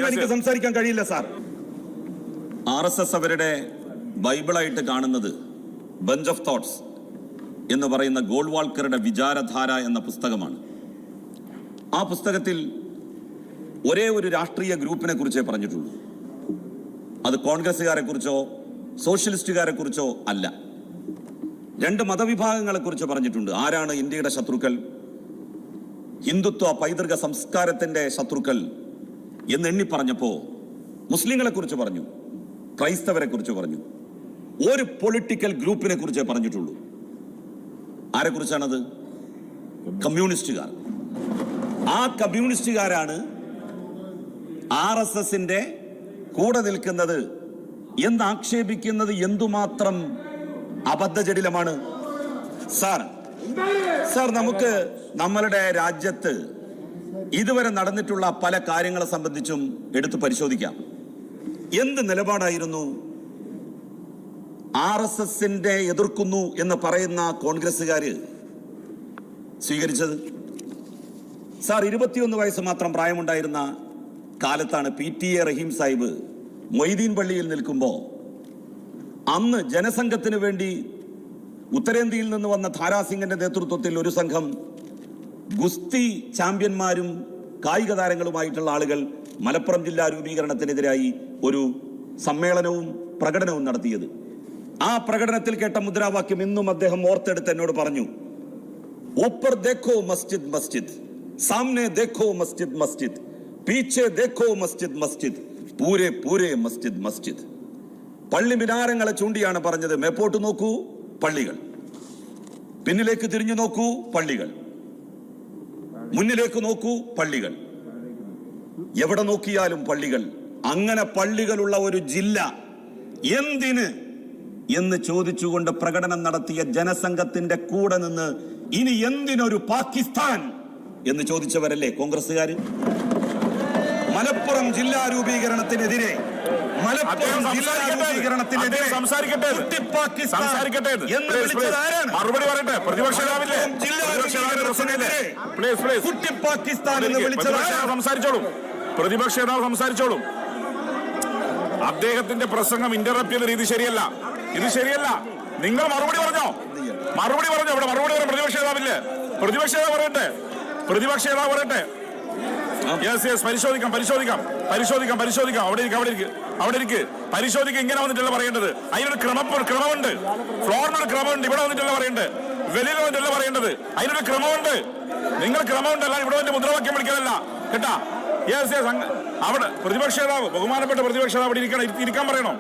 എനിക്ക് സംസാരിക്കാൻ കഴിയില്ല സാർ. RSS അവരുടെ ബൈബിളായിട്ട് കാണുന്നത് ബഞ്ച് ഓഫ് തോട്ട്സ് എന്ന് പറയുന്ന ഗോൾവാൾക്കറുടെ വിചാരധാര എന്ന പുസ്തകമാണ്. ആ പുസ്തകത്തിൽ ഒരേ ഒരു രാഷ്ട്രീയ ഗ്രൂപ്പിനെ കുറിച്ചേ പറഞ്ഞിട്ടുള്ളൂ. അത് കോൺഗ്രസ്സുകാരെ കുറിച്ചോ സോഷ്യലിസ്റ്റുകാരെ കുറിച്ചോ അല്ല. രണ്ട് മതവിഭാഗങ്ങളെ കുറിച്ച് പറഞ്ഞിട്ടുണ്ട്. ആരാണ് ഇന്ത്യയുടെ ശത്രുക്കൾ, ഹിന്ദുത്വ പൈതൃക സംസ്കാരത്തിന്റെ ശത്രുക്കൾ എന്നെണ്ണി പറഞ്ഞപ്പോ മുസ്ലിങ്ങളെ കുറിച്ച് പറഞ്ഞു, ക്രൈസ്തവരെ കുറിച്ച് പറഞ്ഞു. ഒരു പൊളിറ്റിക്കൽ ഗ്രൂപ്പിനെ കുറിച്ചേ പറഞ്ഞിട്ടുള്ളൂ. ആരെ കുറിച്ചാണത്? കമ്മ്യൂണിസ്റ്റുകാർ. ആ കമ്മ്യൂണിസ്റ്റുകാരാണ് RSSന്റെ കൂടെ നിൽക്കുന്നത് എന്ന് ആക്ഷേപിക്കുന്നത് എന്തുമാത്രം അബദ്ധജടിലമാണ് സാർ. നമുക്ക് നമ്മളുടെ രാജ്യത്ത് ഇതുവരെ നടന്നിട്ടുള്ള പല കാര്യങ്ങളെ സംബന്ധിച്ചും എടുത്തു പരിശോധിക്കാം. എന്ത് നിലപാടായിരുന്നു RSSന്റെ എതിർക്കുന്നു എന്ന് പറയുന്ന കോൺഗ്രസ്സുകാര് സ്വീകരിച്ചത്? സാർ, 21 വയസ്സ് മാത്രം പ്രായമുണ്ടായിരുന്ന കാലത്താണ് PTA റഹീം സാഹിബ് മൊയ്തീൻ പള്ളിയിൽ നിൽക്കുമ്പോൾ അന്ന് ജനസംഘത്തിന് വേണ്ടി ഉത്തരേന്ത്യയിൽ നിന്ന് വന്ന ധാരാസിംഗിന്റെ നേതൃത്വത്തിൽ ഒരു സംഘം ഗുസ്തി ചാമ്പ്യന്മാരും കായിക താരങ്ങളുമായിട്ടുള്ള ആളുകൾ മലപ്പുറം ജില്ലാ രൂപീകരണത്തിനെതിരായി ഒരു സമ്മേളനവും പ്രകടനവും നടത്തിയത്. ആ പ്രകടനത്തിൽ കേട്ട മുദ്രാവാക്യം ഇന്നും അദ്ദേഹം ഓർത്തെടുത്ത് എന്നോട് പറഞ്ഞു, ഊപ്പർ ദേഖോ മസ്ജിദ് മസ്ജിദ്, സാമനെ ദേഖോ മസ്ജിദ് മസ്ജിദ്, പീछे देखो മസ്ജിദ് മസ്ജിദ്, പൂരെ പൂരെ മസ്ജിദ് മസ്ജിദ്. പള്ളി മിനാരങ്ങളെ ചൂണ്ടിയാണ് പറഞ്ഞത്. മേപ്പോട്ട് നോക്കൂ, പള്ളികൾ. പിന്നിലേക്ക് തിരിഞ്ഞു നോക്കൂ, പള്ളികൾ. മുന്നിലേക്ക് നോക്കൂ, പള്ളികൾ. എവിടെ നോക്കിയാലും പള്ളികൾ. അങ്ങനെ പള്ളികളുള്ള ഒരു ജില്ല എന്തിന് എന്ന് ചോദിച്ചുകൊണ്ട് പ്രകടനം നടത്തിയ ജനസംഘത്തിന്റെ കൂടെ നിന്ന് ഇനി എന്തിനൊരു പാകിസ്ഥാൻ എന്ന് ചോദിച്ചവരല്ലേ കോൺഗ്രസ്സുകാർ? മലപ്പുറം ജില്ലാ രൂപീകരണത്തിനെതിരെ മറുപടി പറയട്ടെ. പ്രതിപക്ഷ നേതാവ് സംസാരിച്ചോളും. അദ്ദേഹത്തിന്റെ പ്രസംഗം ഇന്ററപ്റ്റ് ചെയ്യുന്ന രീതി ശരിയല്ല. ഇത് ശരിയല്ല. നിങ്ങൾ മറുപടി പറഞ്ഞോ. ഇവിടെ മറുപടി പറയാം. പ്രതിപക്ഷ നേതാവില്ലേ? പ്രതിപക്ഷ നേതാവ് പറയട്ടെ. പരിശോധിക്കാം. അവിടെ ഇരിക്ക്. പരിശോധിക്കുക. ഇങ്ങനെ വന്നിട്ടല്ല പറയേണ്ടത്. അതിനൊരു ക്രമമുണ്ട്. ഫ്ലോറിനൊരു ക്രമമുണ്ട്. ഇവിടെ വന്നിട്ടല്ല പറയേണ്ടത്. വെളിയിൽ വന്നിട്ടല്ല പറയേണ്ടത്. അതിനൊരു ക്രമമുണ്ട്. നിങ്ങൾ ക്രമമുണ്ടല്ല ഇവിടെ വന്നിട്ട് മുദ്രാവാക്യം വിളിക്കാനല്ല കേട്ടാ. അവിടെ പ്രതിപക്ഷ നേതാവ്, ബഹുമാനപ്പെട്ട പ്രതിപക്ഷ നേതാവ് അവിടെ ഇരിക്കാൻ പറയണോ?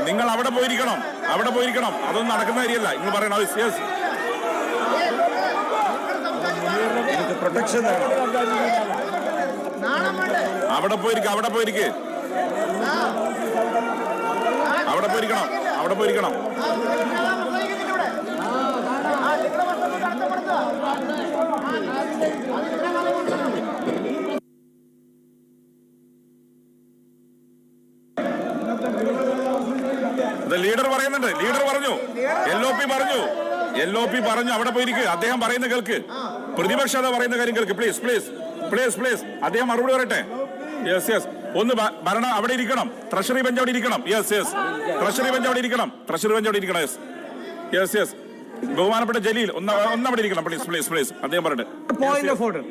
നിങ്ങൾ അവിടെ പോയിരിക്കണം. അതൊന്നും നടക്കുന്ന കാര്യമല്ല. നിങ്ങൾ പറയണം. പ്രൊട്ടക്ഷൻ അവിടെ പോയിരിക്കണം. ലീഡർ പറയുന്നുണ്ട്. ലീഡർ പറഞ്ഞു, LOP പറഞ്ഞു അവിടെ പോയിരിക്കുക. അദ്ദേഹം പറയുന്ന കേൾക്ക്. പ്രതിപക്ഷത പറയുന്ന കാര്യം കേൾക്ക്. പ്ലീസ്. അദ്ദേഹം മറുപടി പറയട്ടെ. ഒന്ന് ഭരണം അവിടെ ഇരിക്കണം. ട്രഷറി ബെഞ്ച് അവിടെ ഇരിക്കണം. ട്രഷറി ബെഞ്ച് അവിടെ ഇരിക്കണം. ബഹുമാനപ്പെട്ട ജലീൽ ഒന്നവിടെ ഇരിക്കണം. പ്ലീസ്. അദ്ദേഹം പറയട്ടെ. Point of order.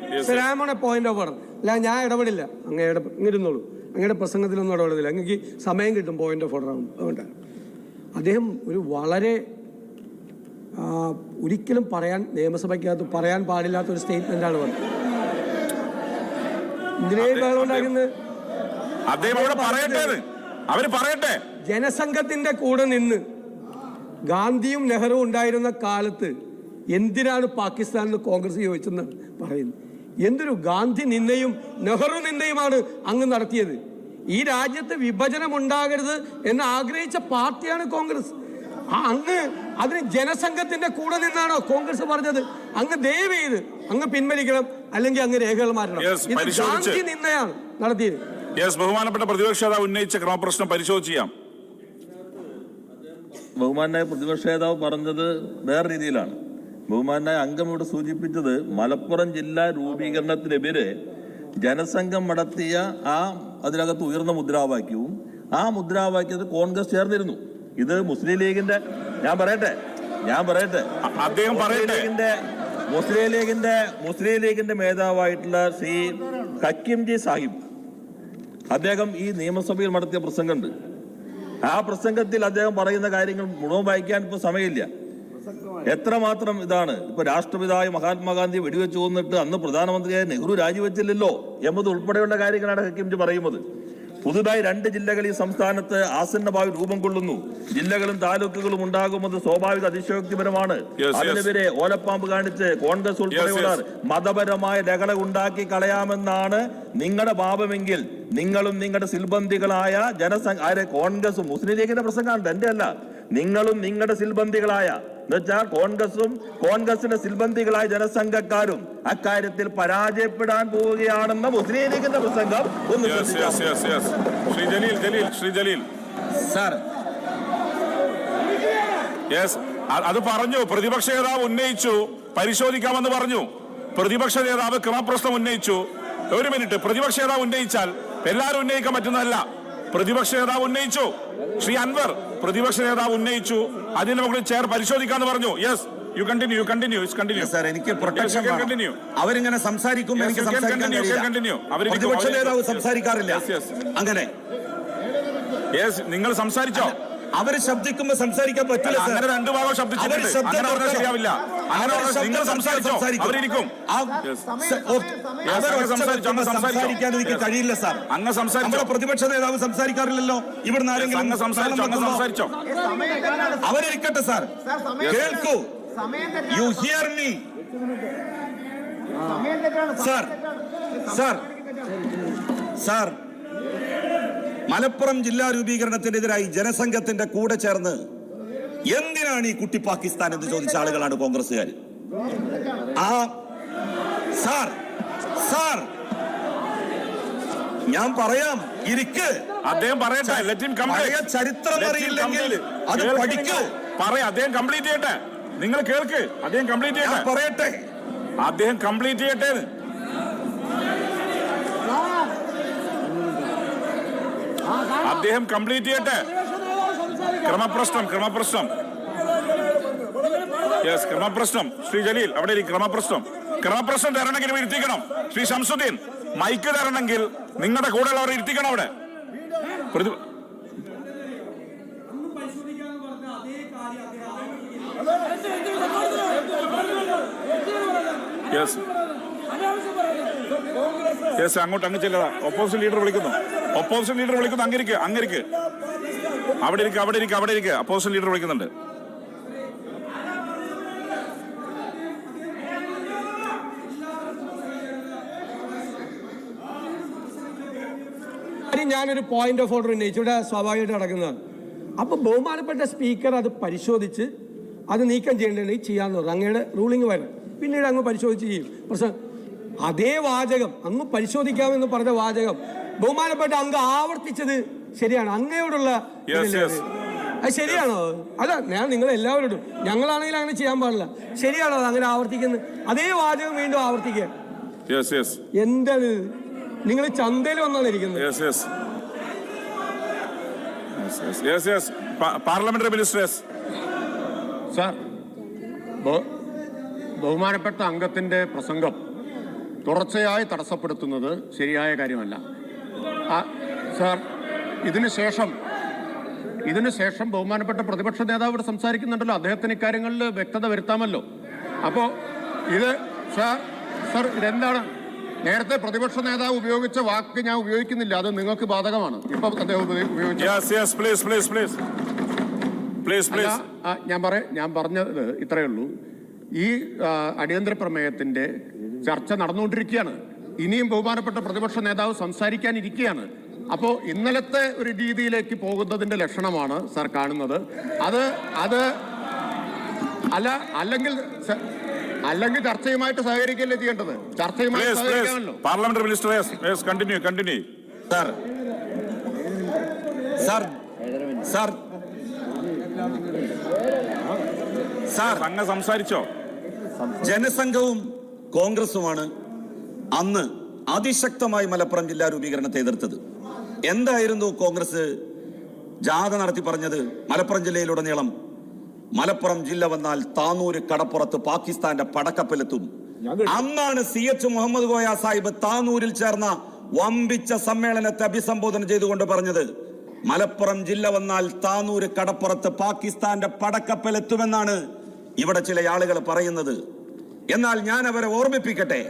Point of order. അല്ല, ഞാൻ ഇടപെടില്ല. ഇരുന്നോളൂ. അങ്ങയുടെ പ്രസംഗത്തിലൊന്നും ഇടപെടുന്നില്ല. അങ്ങക്ക് സമയം കിട്ടും പോയിന്റ് ഓഫ് ഓർഡർ ആവും. അതുകൊണ്ട് അദ്ദേഹം ഒരു വളരെ ഒരിക്കലും നിയമസഭയ്ക്കകത്ത് പറയാൻ പാടില്ലാത്ത ഒരു സ്റ്റേറ്റ്മെന്റാണ് പറഞ്ഞത്. ജനസംഘത്തിന്റെ കൂടെ നിന്ന് ഗാന്ധിയും നെഹ്റുവും ഉണ്ടായിരുന്ന കാലത്ത് എന്തിനാണ് പാകിസ്ഥാനിൽ കോൺഗ്രസ് ചോദിച്ചെന്നാണ് പറയുന്നത്. എന്തൊരു ഗാന്ധി നിന്ദയും നെഹ്റു നിന്ദയുമാണ് അങ്ങ് നടത്തിയത്. ഈ രാജ്യത്ത് വിഭജനം ഉണ്ടാകരുത് എന്ന് ആഗ്രഹിച്ച പാർട്ടിയാണ് കോൺഗ്രസ്. അങ്ങ് അതിന് ജനസംഘത്തിന്റെ കൂടെ നിന്നാണോ കോൺഗ്രസ് പറഞ്ഞത്? അങ്ങ് ദയവ് ചെയ്ത് അങ്ങ് പിൻവലിക്കണം, അല്ലെങ്കിൽ അങ്ങ് രേഖകൾ മാറ്റണം. ഇത് ഗാന്ധി നിന്നയാണ് നടത്തിയത്. ബഹുമാനപ്പെട്ട പ്രതിപക്ഷ നേതാവ് ഉന്നയിച്ച ക്രമപ്രശ്നം പരിശോധിച്ച് ചെയ്യാം. ബഹുമാനായ പ്രതിപക്ഷ നേതാവ് പറഞ്ഞത് വേറെ രീതിയിലാണ്. ബഹുമാനായ അംഗം ഇവിടെ സൂചിപ്പിച്ചത് മലപ്പുറം ജില്ലാ രൂപീകരണത്തിനെതിരെ ജനസംഘം നടത്തിയ അതിനകത്ത് ഉയർന്ന മുദ്രാവാക്യവും ആ മുദ്രാവാക്യത്തിൽ കോൺഗ്രസ് ചേർന്നിരുന്നു. ഇത് മുസ്ലിം ലീഗിന്റെ ഞാൻ പറയട്ടെ അദ്ദേഹം പറയട്ടെ മുസ്ലിം ലീഗിന്റെ മേധാവായിട്ടുള്ള ശ്രീ ഹക്കീംജി സാഹിബ് അദ്ദേഹം ഈ നിയമസഭയിൽ നടത്തിയ പ്രസംഗമുണ്ട്. ആ പ്രസംഗത്തിൽ അദ്ദേഹം പറയുന്ന കാര്യങ്ങൾ മുഴുവൻ വായിക്കാൻ ഇപ്പൊ സമയമില്ല. എത്രമാത്രം ഇതാണ് ഇപ്പൊ രാഷ്ട്രപിതാവായ മഹാത്മാഗാന്ധി വെടിവെച്ച് കൊന്നിട്ട് അന്ന് പ്രധാനമന്ത്രിയായ നെഹ്റു രാജിവെച്ചില്ലല്ലോ എന്നത് ഉൾപ്പെടെയുള്ള കാര്യങ്ങളാണ് ഹക്കീംജി പറയുന്നത്. പുതുതായി 2 ജില്ലകൾ ഈ സംസ്ഥാനത്ത് ആസന്നഭാവി രൂപം കൊള്ളുന്നു. ജില്ലകളും താലൂക്കുകളും ഉണ്ടാകുന്നത് സ്വാഭാവിക അതിശയോക്തിപരമാണ്. അതിനെതിരെ ഓലപ്പാമ്പ് കാണിച്ച് കോൺഗ്രസ് ഉൾപ്പെടെയുള്ളവർ മതപരമായ ലഹള ഉണ്ടാക്കി കളയാമെന്നാണ് നിങ്ങളുടെ ഭാവമെങ്കിൽ നിങ്ങളും നിങ്ങളുടെ സിൽബന്ധികളായ കോൺഗ്രസും മുസ്ലിം ലീഗിന്റെ പ്രസംഗമാണ്, എന്റെ അല്ല, നിങ്ങളും നിങ്ങളുടെ സിൽബന്ധികളായ എന്നുവെച്ചാൽ കോൺഗ്രസിന്റെ സിൽബന്ധികളായ ജനസംഘക്കാരും അക്കാര്യത്തിൽ പരാജയപ്പെടാൻ പോവുകയാണെന്ന മുസ്ലിം ലീഗിന്റെ പ്രസംഗം ഒന്ന് ശ്രീ ജലീൽ സാർ അത് പറഞ്ഞു. പ്രതിപക്ഷ നേതാവ് ഉന്നയിച്ചു, പരിശോധിക്കാമെന്ന് പറഞ്ഞു. പ്രതിപക്ഷ നേതാവ് ക്രമപ്രശ്നം ഉന്നയിച്ചു. ഒരു മിനിറ്റ്, പ്രതിപക്ഷ നേതാവ് ഉന്നയിച്ചാൽ എല്ലാവരും ഉന്നയിക്കാൻ പറ്റുന്നതല്ല. പ്രതിപക്ഷ നേതാവ് ഉന്നയിച്ചു, ശ്രീ അൻവർ പ്രതിപക്ഷ നേതാവ് ഉന്നയിച്ചു, അതിന് മുകളിൽ ചെയർ പരിശോധിക്കാന്ന് പറഞ്ഞു. Yes, you continue. സാർ, എനിക്ക് പ്രൊട്ടക്ഷൻ വേണം. അവരിങ്ങനെ സംസാരിക്കും, എനിക്ക് സംസാരിക്കാൻ കഴിയില്ല. പ്രതിപക്ഷ നേതാവ് സംസാരിക്കാറില്ല. അങ്ങനെ നിങ്ങൾ സംസാരിച്ചോ? അവര് ശബ്ദിക്കുമ്പോ സംസാരിക്കാൻ പറ്റില്ല. അങ്ങനെ 2 ഭാഗം ശബ്ദിച്ചിട്ടുണ്ട്. ശരിയാവില്ല. നിങ്ങൾ സംസാരിച്ചോ? അവരിക്കും സംസാരിക്കാൻ എനിക്ക് കഴിയില്ല സാർ. അങ്ങ് സംസാരിച്ചോ? പ്രതിപക്ഷ നേതാവ് സംസാരിക്കാറില്ലല്ലോ. ഇവിടുന്ന് ആരെങ്കിലും സംസാരിച്ചോ? അവരിക്കട്ടെ സാർ, കേൾക്കൂ. You hear me sir. Malappuram ജില്ലാ രൂപീകരണത്തിനെതിരായി ജനസംഘത്തിന്റെ കൂടെ ചേർന്ന് എന്തിനാണ് ഈ കുട്ടി പാകിസ്ഥാൻ എന്ന് ചോദിച്ച ആളുകളാണ് കോൺഗ്രസ്സുകാർ. സാർ ഞാൻ പറയാം, ഇരിക്ക്. അദ്ദേഹം പറയട്ടെ. ചരിത്രം അറിയില്ലെങ്കിൽ അത് പഠിക്കൂ. അദ്ദേഹം കംപ്ലീറ്റ് ചെയ്യട്ടെ. നിങ്ങൾ കേൾക്ക്. അദ്ദേഹം കംപ്ലീറ്റ് ചെയ്യട്ടെ. പറയട്ടെ. അദ്ദേഹം കംപ്ലീറ്റ് ചെയ്യട്ടെ. അദ്ദേഹം കംപ്ലീറ്റ് ചെയ്യട്ടെ. ക്രമപ്രശ്നം. ശ്രീ ജലീൽ അവിടെ ക്രമപ്രശ്നം തരണമെങ്കിൽ ഇരുത്തിക്കണം. ശ്രീ ശംസുദ്ദീൻ, മൈക്ക് തരണമെങ്കിൽ നിങ്ങളുടെ കൂടെയുള്ളവർ ഇരുത്തിക്കണം അവിടെ. അങ്ങോട്ട് അങ്ങ് ചെല്ലതാ. ഓപ്പോസിറ്റ് ലീഡർ വിളിക്കുന്നു. അങ്ങരിക്ക് അവിടെ ഇരിക്കുക. അപ്പോസിറ്റ് ലീഡർ വിളിക്കുന്നുണ്ട്. ഞാനൊരു പോയിന്റ് ഓഫ് ഓർഡർ ഉന്നയിച്ചു. ഇവിടെ സ്വാഭാവികമായിട്ട് നടക്കുന്നതാണ്. അപ്പൊ ബഹുമാനപ്പെട്ട സ്പീക്കർ അത് പരിശോധിച്ച് അത് നീക്കം ചെയ്യേണ്ടത് ചെയ്യാന്ന് പറഞ്ഞു. അങ്ങയുടെ റൂളിംഗ് വരണം, പിന്നീട് അങ്ങ് പരിശോധിച്ച് ചെയ്യും. പക്ഷെ അതേ വാചകം, അങ്ങ് പരിശോധിക്കാമെന്ന് പറഞ്ഞ വാചകം ബഹുമാനപ്പെട്ട അങ്ങ് ആവർത്തിച്ചത് ശരിയാണ്? അങ്ങയോടുള്ള അത് ശരിയാണോ? അല്ല, ഞാൻ നിങ്ങളെല്ലാവരോടും, ഞങ്ങളാണെങ്കിൽ അങ്ങനെ ചെയ്യാൻ പാടില്ല. ശരിയാണോ അങ്ങനെ ആവർത്തിക്കുന്നത്? അതേ വാചകം വീണ്ടും ആവർത്തിക്കുക. എന്താണ് നിങ്ങൾ ചന്തയിൽ വന്നാണ് ഇരിക്കുന്നത്? Parliamentary ministers. സാർ, ബഹുമാനപ്പെട്ട അംഗത്തിന്റെ പ്രസംഗം തുടർച്ചയായി തടസ്സപ്പെടുത്തുന്നത് ശരിയായ കാര്യമല്ല. സാർ, ഇതിനു ശേഷം ബഹുമാനപ്പെട്ട പ്രതിപക്ഷ നേതാവ് ഇവിടെ സംസാരിക്കുന്നുണ്ടല്ലോ, അദ്ദേഹത്തിന് ഇക്കാര്യങ്ങളിൽ വ്യക്തത വരുത്താമല്ലോ. അപ്പോൾ സാർ ഇതെന്താണ്? നേരത്തെ പ്രതിപക്ഷ നേതാവ് ഉപയോഗിച്ച വാക്ക് ഞാൻ ഉപയോഗിക്കുന്നില്ല, അത് നിങ്ങൾക്ക് ബാധകമാണ്. ഇപ്പൊ അദ്ദേഹം ഞാൻ പറഞ്ഞത് ഇത്രയേ ഉള്ളൂ. ഈ അടിയന്തര പ്രമേയത്തിന്റെ ചർച്ച നടന്നുകൊണ്ടിരിക്കുകയാണ്. ഇനിയും ബഹുമാനപ്പെട്ട പ്രതിപക്ഷ നേതാവ് സംസാരിക്കാനിരിക്കുകയാണ്. അപ്പോൾ ഇന്നലത്തെ ഒരു രീതിയിലേക്ക് പോകുന്നതിന്റെ ലക്ഷണമാണ് സാർ കാണുന്നത്. അല്ലെങ്കിൽ ചർച്ചയുമായിട്ട് സഹകരിക്കല്ലേ ചെയ്യേണ്ടത്? ചർച്ചയുമായി സഹകരിക്കാമല്ലോ. Parliamentary minister continue. സാർ അങ്ങ് സംസാരിച്ചോ? ജനസംഘവും കോൺഗ്രസുമാണ് അന്ന് അതിശക്തമായി മലപ്പുറം ജില്ലാ രൂപീകരണത്തെ എതിർത്തത്. എന്തായിരുന്നു കോൺഗ്രസ് ജാഥ നടത്തി പറഞ്ഞത്? മലപ്പുറം ജില്ലയിലുടനീളം മലപ്പുറം ജില്ല വന്നാൽ താനൂര് കടപ്പുറത്ത് പാകിസ്ഥാന്റെ പടക്കപ്പലെത്തും. അന്നാണ് CH മുഹമ്മദ് കോയ സാഹിബ് താനൂരിൽ ചേർന്ന വമ്പിച്ച സമ്മേളനത്തെ അഭിസംബോധന ചെയ്തുകൊണ്ട് പറഞ്ഞത്, മലപ്പുറം ജില്ല വന്നാൽ താനൂര് കടപ്പുറത്ത് പാകിസ്ഥാന്റെ പടക്കപ്പലെത്തുമെന്നാണ് ഇവിടെ ചില ആളുകൾ പറയുന്നത്. എന്നാൽ ഞാൻ അവരെ ഓർമ്മിപ്പിക്കട്ടെ,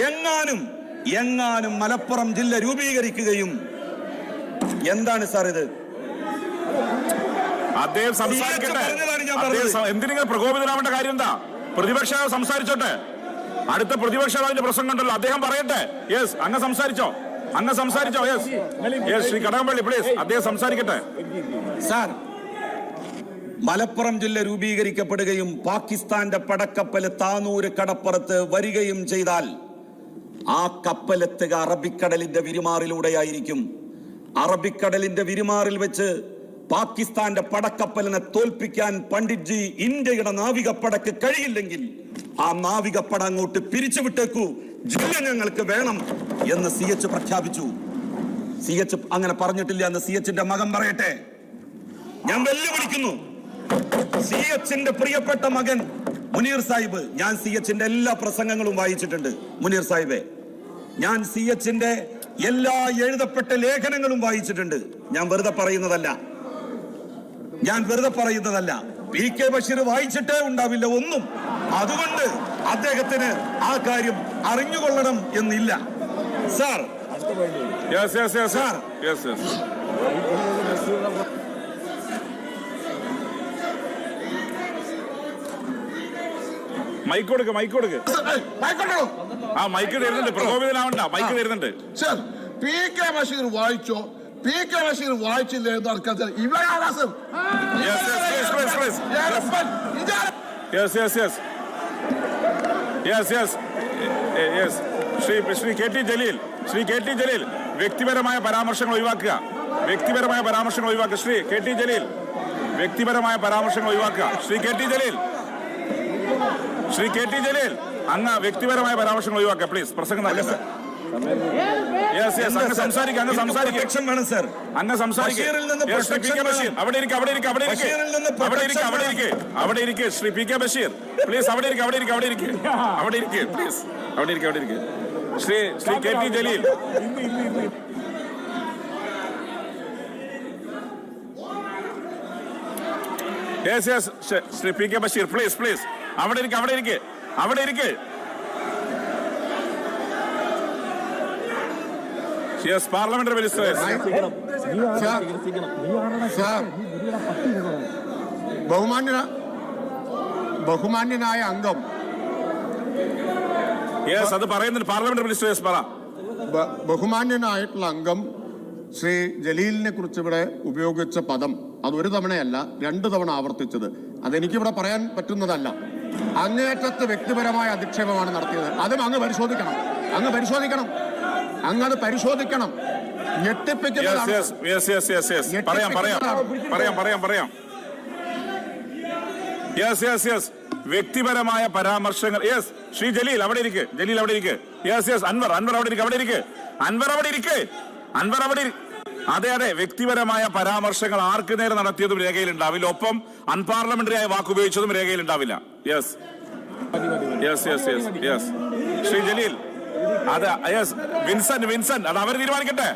എങ്ങാനും മലപ്പുറം ജില്ല രൂപീകരിക്കുകയും എന്താണ് സാർ ഇത്? അദ്ദേഹം സംസാരിക്കട്ടെ. എന്തിനാ പ്രകോപിതനാവേണ്ട കാര്യം എന്താ? പ്രതിപക്ഷ സംസാരിച്ചോട്ടെ. അടുത്ത പ്രതിപക്ഷ പ്രസംഗം ഉണ്ടല്ലോ, അദ്ദേഹം പറയട്ടെ. യെസ്, അങ്ങ് സംസാരിച്ചോ. യെസ് ശ്രീ കടകംപള്ളി പ്ലീസ്, അദ്ദേഹം സംസാരിക്കട്ടെ. സാർ, മലപ്പുറം ജില്ല രൂപീകരിക്കപ്പെടുകയും പാകിസ്ഥാന്റെ പടക്കപ്പൽ താനൂര് കടപ്പുറത്ത് വരികയും ചെയ്താൽ ആ കപ്പലെത്തുക അറബിക്കടലിന്റെ വിരുമാറിലൂടെയായിരിക്കും. അറബിക്കടലിന്റെ വിരുമാറിൽ വെച്ച് പാകിസ്ഥാന്റെ പടക്കപ്പലിനെ തോൽപ്പിക്കാൻ പണ്ഡിറ്റ്ജി ഇന്ത്യയുടെ നാവികപ്പടക്ക് കഴിയില്ലെങ്കിൽ ആ നാവികപ്പട അങ്ങോട്ട് പിരിച്ചുവിട്ടേക്കൂ, ജില്ല ഞങ്ങൾക്ക് വേണം എന്ന് CH പ്രഖ്യാപിച്ചു. CH അങ്ങനെ പറഞ്ഞിട്ടില്ല എന്ന് CHന്റെ മകൻ പറയട്ടെ. ഞാൻ വെല്ലുവിളിക്കുന്നു. CHന്റെ പ്രിയപ്പെട്ട മകൻ മുനീർ സാഹിബ്, ഞാൻ CHന്റെ എല്ലാ പ്രസംഗങ്ങളും വായിച്ചിട്ടുണ്ട്. മുനീർ സാഹിബെ, ഞാൻ CHന്റെ എല്ലാ എഴുതപ്പെട്ട ലേഖനങ്ങളും വായിച്ചിട്ടുണ്ട്. ഞാൻ വെറുതെ പറയുന്നതല്ല. PK ബഷീർ വായിച്ചിട്ടേ ഉണ്ടാവില്ല ഒന്നും. അതുകൊണ്ട് അദ്ദേഹത്തിന് ആ കാര്യം അറിഞ്ഞുകൊള്ളണം എന്നില്ല. സാർ, മൈക്ക് കൊടുക്ക്. ആ മൈക്ക് തരുന്നുണ്ട്, പ്രകോപിതനാവണ്ട. മൈക്ക് തരുന്നുണ്ട്. PK ബഷീർ വായിച്ചോ? PK ബഷീർ വായിച്ചില്ല എന്നാണ് ശ്രീ KT ജലീൽ, വ്യക്തിപരമായ പരാമർശങ്ങൾ ഒഴിവാക്കുക. ശ്രീ KT ജലീൽ, വ്യക്തിപരമായ പരാമർശങ്ങൾ ഒഴിവാക്കുക. ശ്രീ KT ജലീൽ, അങ്ങ് വ്യക്തിപരമായ പരാമർശങ്ങൾ ഒഴിവാക്കുക പ്ലീസ്. പ്രസംഗം നടക്കട്ടെ. അങ്ങ് സംസാരിക്കുക. അവിടെ ഇരിക്കെ ശ്രീ PK ബഷീർ പ്ലീസ്. അവിടെ ഇരിക്കെ please. Shri KT Jaleel, Shri PK Basheer please. അവിടെ ഇരിക്കെ. Yes, parliamentary minister. ബഹുമാന്യനായ അംഗം, യെസ്, അത് പറയുന്നുണ്ട്. പാർലമെന്ററി മിനിസ്റ്റർ പറ. ബഹുമാന്യനായിട്ടുള്ള അംഗം ശ്രീ ജലീലിനെ കുറിച്ച് ഇവിടെ ഉപയോഗിച്ച പദം അത് ഒരു തവണയല്ല 2 തവണ ആവർത്തിച്ചത്. അതെനിക്കിവിടെ പറയാൻ പറ്റുന്നതല്ല. അങ്ങേറ്റത്ത് വ്യക്തിപരമായ അധിക്ഷേപമാണ് നടത്തിയത്. അതും അങ്ങ് പരിശോധിക്കണം. അങ്ങത് പരിശോധിക്കണം. ഞെട്ടിപ്പിക്കുന്നതാണ്. പറയാം. വ്യക്തിപരമായ പരാമർശങ്ങൾ. ശ്രീ ജലീൽ അവിടെ ഇരിക്കെ. അൻവർ അവിടെ ഇരിക്കെ. അതെ, വ്യക്തിപരമായ പരാമർശങ്ങൾ ആർക്ക് നേരെ നടത്തിയതും രേഖയിലുണ്ടാവില്ല. ഒപ്പം അൺപാർലമെന്ററി ആയ വാക്കുപയോഗിച്ചതും രേഖയിലുണ്ടാവില്ല. യെസ് ശ്രീ ജലീൽ, അത് വിൻസെന്റ് അത് അവർ തീരുമാനിക്കട്ടെ.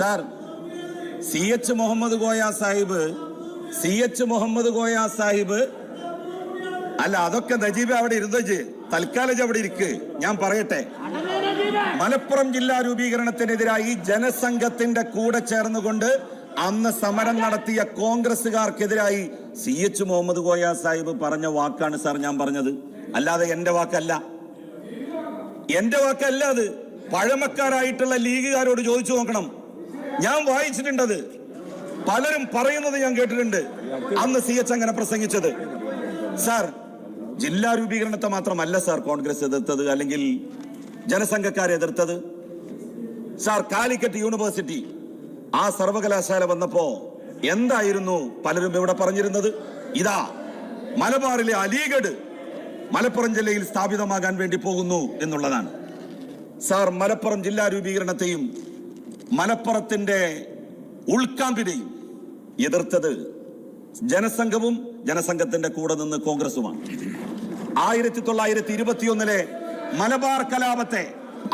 സാർ, CH മുഹമ്മദ് കോയ സാഹിബ് അല്ല, അതൊക്കെ നജീബ് അവിടെ ഇരുന്നോജ്, തൽക്കാലം അവിടെ ഇരിക്ക്. ഞാൻ പറയട്ടെ, മലപ്പുറം ജില്ലാ രൂപീകരണത്തിനെതിരായി ജനസംഘത്തിന്റെ കൂടെ ചേർന്നുകൊണ്ട് അന്ന് സമരം നടത്തിയ കോൺഗ്രസുകാർക്കെതിരായി CH മുഹമ്മദ് കോയ സാഹിബ് പറഞ്ഞ വാക്കാണ് സാർ ഞാൻ പറഞ്ഞത്. അല്ലാതെ എന്റെ വാക്കല്ല. അത് പഴമക്കാരായിട്ടുള്ള ലീഗുകാരോട് ചോദിച്ചു നോക്കണം. ഞാൻ വായിച്ചിട്ടുണ്ടത്. പലരും പറയുന്നത് ഞാൻ കേട്ടിട്ടുണ്ട്. അന്ന് CH അങ്ങനെ പ്രസംഗിച്ചത്. സാർ, ജില്ലാ രൂപീകരണത്തെ മാത്രമല്ല സാർ കോൺഗ്രസ് എതിർത്തത്, അല്ലെങ്കിൽ ജനസംഘക്കാരെ എതിർത്തത്. സാർ, കാലിക്കറ്റ് യൂണിവേഴ്സിറ്റി ആ സർവകലാശാല വന്നപ്പോ എന്തായിരുന്നു പലരും ഇവിടെ പറഞ്ഞിരുന്നത്? ഇതാ മലബാറിലെ അലിഗഡ് മലപ്പുറം ജില്ലയിൽ സ്ഥാപിതമാകാൻ വേണ്ടി പോകുന്നു എന്നുള്ളതാണ്. സാർ, മലപ്പുറം ജില്ലാ രൂപീകരണത്തെയും മലപ്പുറത്തിന്റെ ഉൾക്കാമ്പിനെയും എതിർത്തത് ജനസംഘവും ജനസംഘത്തിന്റെ കൂടെ നിന്ന് കോൺഗ്രസുമാണ്. 1921 മലബാർ കലാപത്തെ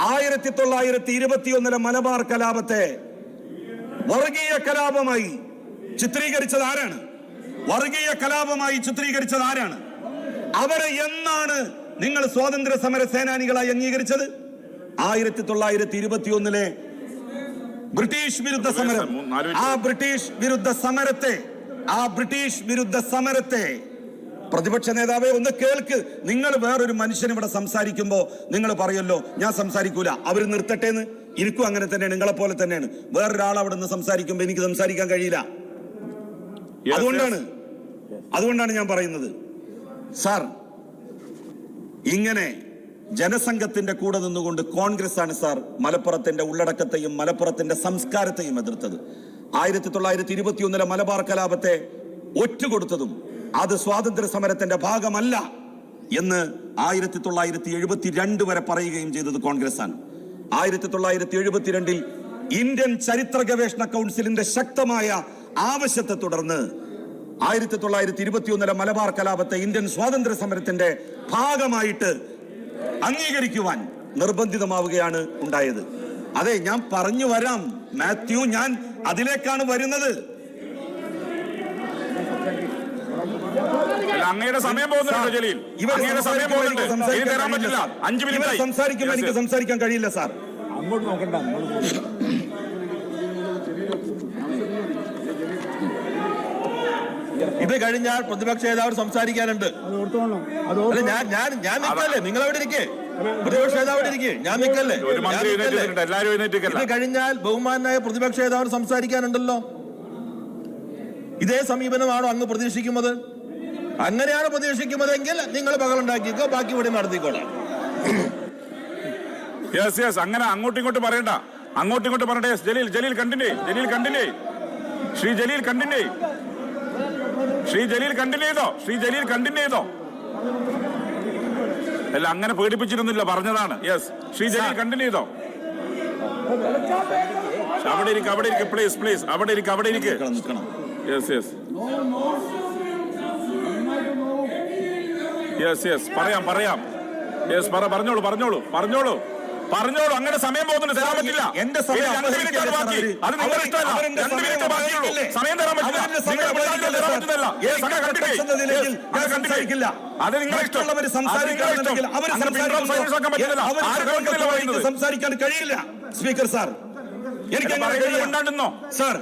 1921 മലബാർ കലാപത്തെ വർഗീയ കലാപമായി ചിത്രീകരിച്ചത് ആരാണ്? വർഗീയ കലാപമായി ചിത്രീകരിച്ചത് ആരാണ്? അവരെ എന്നാണ് നിങ്ങൾ സ്വാതന്ത്ര്യ സമര സേനാനികളായി അംഗീകരിച്ചത്? 1921 ബ്രിട്ടീഷ് വിരുദ്ധ സമരം. ആ ബ്രിട്ടീഷ് വിരുദ്ധ സമരത്തെ പ്രതിപക്ഷ നേതാവെ ഒന്ന് കേൾക്ക്. നിങ്ങൾ വേറൊരു മനുഷ്യൻ ഇവിടെ സംസാരിക്കുമ്പോ നിങ്ങൾ പറയല്ലോ ഞാൻ സംസാരിക്കൂല, അവർ നിർത്തട്ടേന്ന്. എനിക്കും അങ്ങനെ തന്നെയാണ്, നിങ്ങളെ പോലെ തന്നെയാണ്. വേറൊരാൾ അവിടെ നിന്ന് സംസാരിക്കുമ്പോ എനിക്ക് സംസാരിക്കാൻ കഴിയില്ല. അതുകൊണ്ടാണ് ഞാൻ പറയുന്നത്. സാർ, ഇങ്ങനെ ജനസംഘത്തിന്റെ കൂടെ നിന്നുകൊണ്ട് കോൺഗ്രസ് ആണ് സാർ മലപ്പുറത്തിന്റെ ഉള്ളടക്കത്തെയും മലപ്പുറത്തിന്റെ സംസ്കാരത്തെയും എതിർത്തത്. 1921 മലബാർ കലാപത്തെ ഒറ്റുകൊടുത്തതും അത് സ്വാതന്ത്ര്യ സമരത്തിന്റെ ഭാഗമല്ല എന്ന് 1972 വരെ പറയുകയും ചെയ്തത് കോൺഗ്രസ് ആണ്. 1972 ഇന്ത്യൻ ചരിത്ര ഗവേഷണ കൗൺസിലിന്റെ ശക്തമായ ആവശ്യത്തെ തുടർന്ന് 1921 മലബാർ കലാപത്തെ ഇന്ത്യൻ സ്വാതന്ത്ര്യ സമരത്തിന്റെ ഭാഗമായിട്ട് അംഗീകരിക്കുവാൻ നിർബന്ധിതമാവുകയാണ് ഉണ്ടായത്. അതെ, ഞാൻ പറഞ്ഞു വരാം മാത്യു, ഞാൻ അതിലേക്കാണ് വരുന്നത്. അങ്ങയുടെ സമയം പോകുന്നുണ്ടോ ജലീൽ? അങ്ങയുടെ സമയം പോകുന്നുണ്ട്. ഇനി തരാൻ പറ്റില്ല. 5 മിനിറ്റ് സംസാരിക്കുമ്പോൾ എനിക്ക് സംസാരിക്കാൻ കഴിയില്ല സാർ. അങ്ങോട്ട് നോക്കണ്ട. ഇത് കഴിഞ്ഞാൽ പ്രതിപക്ഷ നേതാവ് സംസാരിക്കാനുണ്ട്. ഞാൻ നിൽക്കല്ലേ, നിങ്ങൾ അവിടെ ഇരിക്കേ. പ്രതിപക്ഷ നേതാവ് അവിടെ ഇരിക്കേ, ഞാൻ നിൽക്കല്ലേ. ഇത് കഴിഞ്ഞാൽ ബഹുമാനായ പ്രതിപക്ഷ നേതാവ് സംസാരിക്കാനുണ്ടല്ലോ. ഇതേ സമീപനമാണോ അങ്ങ് പ്രതീക്ഷിക്കുന്നത്? അങ്ങനെയാണ് പ്രതീക്ഷിക്കുന്നതെങ്കിൽ നിങ്ങൾ ബഹളുണ്ടാക്കിക്കോ, ബാക്കി ഇവിടെ നടത്തിക്കോളാം. അങ്ങനെ അങ്ങോട്ടും ഇങ്ങോട്ടും പറയണ്ട. ജലീൽ കണ്ടിന്യൂ. ശ്രീ ജലീൽ കണ്ടിന്യൂ ചെയ്തോ. അല്ല, അങ്ങനെ പേടിപ്പിച്ചിരുന്നില്ല, പറഞ്ഞതാണ്. ശ്രീ ജലീൽ കണ്ടിന്യൂ ചെയ്തോ. അവിടെ ഇരിക്ക് പ്ലീസ്. അവിടെ ഇരിക്ക്. പറയാം. പറഞ്ഞോളൂ. അങ്ങനെ സമയം പോകുന്നുണ്ട്, തരാൻ പറ്റില്ല. എന്റെ സമയം അത് നിങ്ങളുടെ ഇഷ്ടമല്ല. 2 മിനിറ്റ് ബാക്കിയുള്ളൂ. സമയം തരാൻ പറ്റില്ല. അത് നിങ്ങളുടെ ഇഷ്ടം. സംസാരിക്കാൻ കഴിയില്ല സ്പീക്കർ സാർ. എനിക്ക് ഉണ്ടാകുന്നോ സാർ?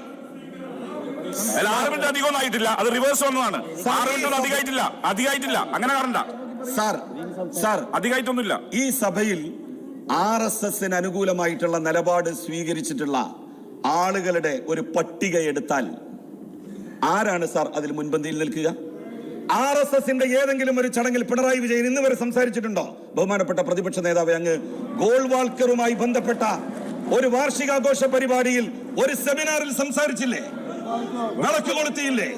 6 മിനിറ്റ് അധികമൊന്നും ആയിട്ടില്ല. അത് റിവേഴ്സ് വന്നതാണ്. 6 മിനിറ്റ് അധികമായിട്ടില്ല. അങ്ങനെ കാണണ്ട സാർ. അധികമായിട്ടൊന്നുമില്ല. ഈ സഭയിൽ RSSന് അനുകൂലമായിട്ടുള്ള നിലപാട് സ്വീകരിച്ചിട്ടുള്ള ആളുകളുടെ ഒരു പട്ടിക എടുത്താൽ ആരാണ് സാർ അതിൽ മുൻപന്തിയിൽ നിൽക്കുക? RSSന്റെ ഏതെങ്കിലും ഒരു ചടങ്ങിൽ പിണറായി വിജയൻ ഇന്ന് വരെ സംസാരിച്ചിട്ടുണ്ടോ? ബഹുമാനപ്പെട്ട പ്രതിപക്ഷ നേതാവ്, അങ്ങ് ഗോൾവാൾക്കറുമായി ബന്ധപ്പെട്ട ഒരു വാർഷികാഘോഷ പരിപാടിയിൽ ഒരു സെമിനാറിൽ സംസാരിച്ചില്ലേ? വിളക്ക് കൊളുത്തിയില്ലേ?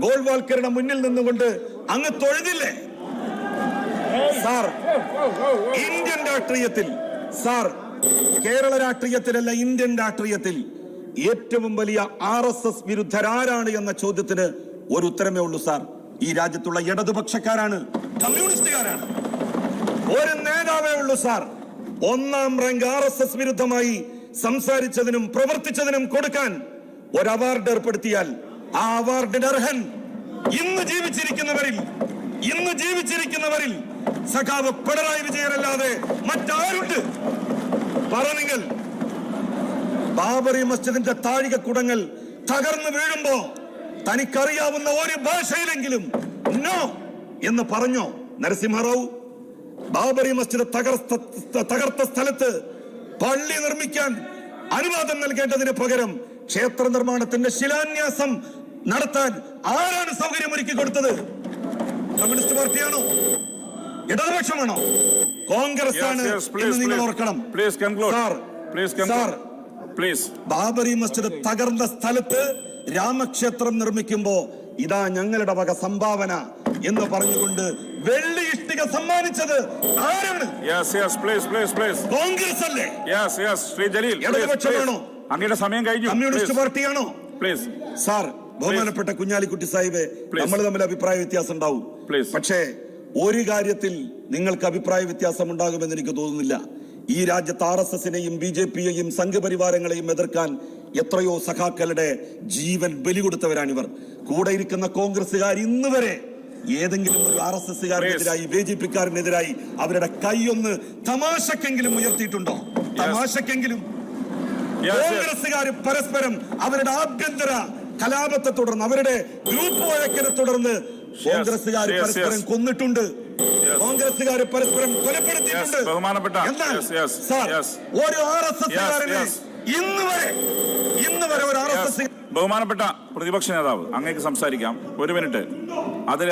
ഗോൾവാൾക്കറുടെ മുന്നിൽ നിന്നുകൊണ്ട് അങ്ങ് തൊഴുതില്ലേ? സാർ, ഇന്ത്യൻ രാഷ്ട്രീയത്തിൽ, സാർ കേരള രാഷ്ട്രീയത്തിലല്ല, ഇന്ത്യൻ രാഷ്ട്രീയത്തിൽ ഏറ്റവും വലിയ RSS വിരുദ്ധരാരാണ് എന്ന ചോദ്യത്തിന് ഒരു ഉത്തരമേ ഉള്ളൂ സാർ. ഈ രാജ്യത്തുള്ള ഇടതുപക്ഷക്കാരാണ്, കമ്മ്യൂണിസ്റ്റുകാരാണ്. ഒരു നേതാവേ ഉള്ളൂ സാർ. 1ാം റാങ്ക് RSS വിരുദ്ധമായി സംസാരിച്ചതിനും പ്രവർത്തിച്ചതിനും കൊടുക്കാൻ ഒരു അവാർഡ് ഏർപ്പെടുത്തിയാൽ ആ അവാർഡിന് അർഹൻ ഇന്ന് ജീവിച്ചിരിക്കുന്നവരിൽ സഖാവ് പിണറായി വിജയനല്ലാതെ മറ്റാരുണ്ട്? നിങ്ങൾ ബാബറി മസ്ജിദിന്റെ താഴികക്കുടങ്ങൾ തകർന്നു വീഴുമ്പോ തനിക്കറിയാവുന്ന ഒരു ഭാഷയിലെങ്കിലും നോ എന്ന് പറഞ്ഞോ നരസിംഹറാവു? ബാബറി മസ്ജിദ് തകർത്ത സ്ഥലത്ത് പള്ളി നിർമ്മിക്കാൻ അനുവാദം നൽകേണ്ടതിന് പകരം ക്ഷേത്ര നിർമ്മാണത്തിന്റെ ശിലാന്യാസം നടത്താൻ ആരാണ് സൗകര്യമൊരുക്കി കൊടുത്തത്? കമ്മ്യൂണിസ്റ്റ് പാർട്ടിയാണോ? ഇടതുപക്ഷമാണോ? കോൺഗ്രസ് ആണ് എന്ന് നിങ്ങൾ ഓർക്കണം. ബാബറി മസ്ജിദ് തകർന്ന സ്ഥലത്ത് രാമക്ഷേത്രം നിർമ്മിക്കുമ്പോ ഇതാ ഞങ്ങളുടെ വക സംഭാവന എന്ന് പറഞ്ഞുകൊണ്ട് വെള്ളി ഇഷ്ടിക സമ്മാനിച്ചത് ആരാണ്? കോൺഗ്രസ് അല്ലേ? ശ്രീ ജലീൽ, ഇടതുപക്ഷമാണോ? അങ്ങയുടെ സമയം കഴിഞ്ഞു. കമ്മ്യൂണിസ്റ്റ് പാർട്ടിയാണോ? പ്ലീസ് സാർ, ബഹുമാനപ്പെട്ട കുഞ്ഞാലിക്കുട്ടി സാഹിബ്, നമ്മൾ തമ്മിൽ അഭിപ്രായ വ്യത്യാസം ഉണ്ടാവും. പക്ഷേ ഒരു കാര്യത്തിൽ നിങ്ങൾക്ക് അഭിപ്രായ വ്യത്യാസം ഉണ്ടാകുമെന്ന് എനിക്ക് തോന്നുന്നില്ല. ഈ രാജ്യത്ത് RSSനെയും BJPയെയും സംഘപരിവാരങ്ങളെയും എതിർക്കാൻ എത്രയോ സഖാക്കളുടെ ജീവൻ ബലി കൊടുത്തവരാണിവർ. കൂടെ ഇരിക്കുന്ന കോൺഗ്രസുകാർ ഇന്ന് വരെ ഏതെങ്കിലും ഒരു RSSകാരനെതിരായി BJPക്കാരനെതിരായി അവരുടെ കൈയൊന്ന് തമാശക്കെങ്കിലും ഉയർത്തിയിട്ടുണ്ടോ? തമാശക്കെങ്കിലും. കോൺഗ്രസുകാർ പരസ്പരം അവരുടെ ആഭ്യന്തര കലാപത്തെ തുടർന്ന്, അവരുടെ ഗ്രൂപ്പ് വഴക്കിനെ തുടർന്ന് കോൺഗ്രസുകാർ പരസ്പരം കൊന്നിട്ടുണ്ട്. കോൺഗ്രസുകാർ പരസ്പരം കൊലപ്പെടുത്തിയിട്ടുണ്ട്. എന്നാൽ സാർ, ഒരു RSSകാരനെ ഇന്ന് വരെ ഒരു RSS. ബഹുമാനപ്പെട്ട പ്രതിപക്ഷ നേതാവ്, അങ്ങേക്ക് സംസാരിക്കാം. 1 മിനിറ്റ്. അതിൽ